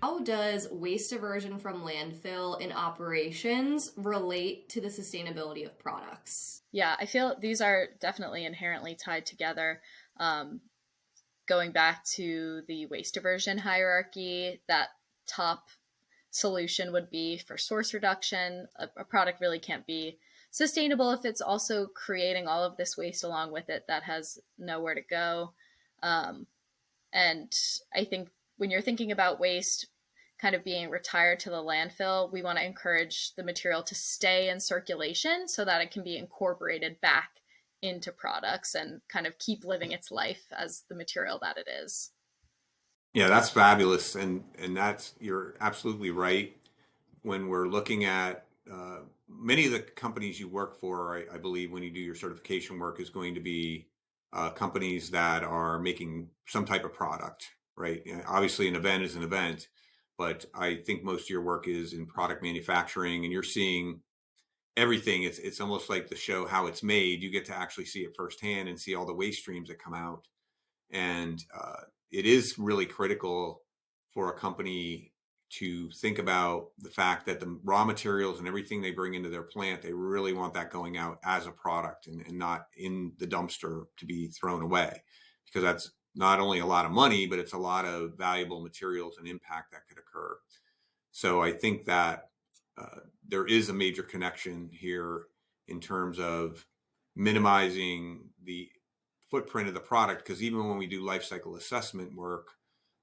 How does waste diversion from landfill in operations relate to the sustainability of products? Yeah, I feel these are definitely inherently tied together. Um, Going back to the waste diversion hierarchy, that top solution would be for source reduction. A product really can't be sustainable if it's also creating all of this waste along with it that has nowhere to go. Um, and I think when you're thinking about waste kind of being retired to the landfill, we want to encourage the material to stay in circulation so that it can be incorporated back into products and kind of keep living its life as the material that it is. Yeah, that's fabulous, and that's you're absolutely right. When we're looking at many of the companies you work for, I believe when you do your certification work is going to be companies that are making some type of product, right? Obviously, an event is an event, but I think most of your work is in product manufacturing, and you're seeing everything. It's almost like the show how it's made. You get to actually see it firsthand and see all the waste streams that come out, and it is really critical for a company to think about the fact that the raw materials and everything they bring into their plant, they really want that going out as a product and not in the dumpster to be thrown away, because that's not only a lot of money, but it's a lot of valuable materials and impact that could occur. So I think that there is a major connection here in terms of minimizing the footprint of the product, because even when we do life cycle assessment work,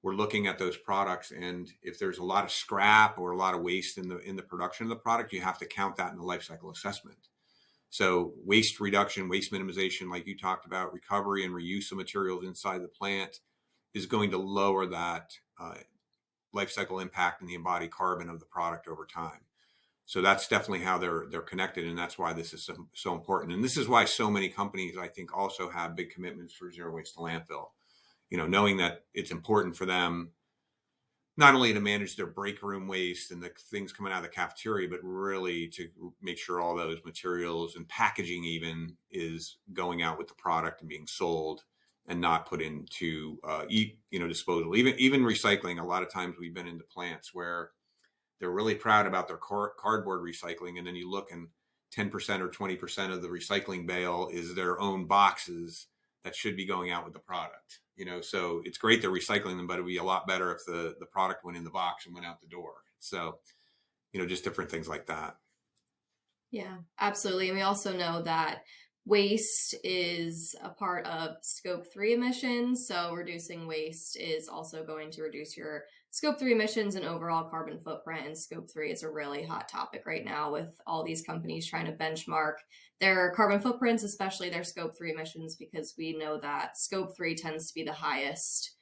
we're looking at those products, and if there's a lot of scrap or a lot of waste in the production of the product, you have to count that in the life cycle assessment. So waste reduction, waste minimization, like you talked about, recovery and reuse of materials inside the plant is going to lower that life cycle impact and the embodied carbon of the product over time. So that's definitely how they're connected, and that's why this is so important. And this is why so many companies, I think, also have big commitments for zero waste to landfill. Knowing that it's important for them not only to manage their break room waste and the things coming out of the cafeteria, but really to make sure all those materials and packaging even is going out with the product and being sold and not put into disposal. Even recycling. A lot of times we've been into plants where they're really proud about their cardboard recycling, and then you look and 10% or 20% of the recycling bale is their own boxes that should be going out with the product. So it's great they're recycling them, but it'd be a lot better if the product went in the box and went out the door. So just different things like that. Yeah, absolutely. And we also know that waste is a part of scope 3 emissions. So reducing waste is also going to reduce your scope 3 emissions and overall carbon footprint. And scope 3 is a really hot topic right now with all these companies trying to benchmark their carbon footprints, especially their scope 3 emissions, because we know that scope 3 tends to be the highest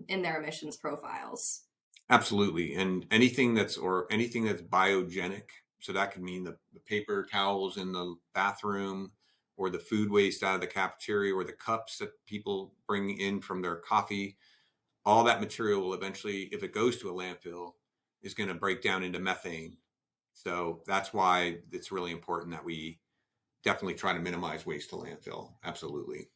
in their emissions profiles. Absolutely. And anything that's biogenic. So that could mean the paper towels in the bathroom, or the food waste out of the cafeteria, or the cups that people bring in from their coffee. All that material will eventually, if it goes to a landfill, is going to break down into methane. So that's why it's really important that we definitely try to minimize waste to landfill. Absolutely.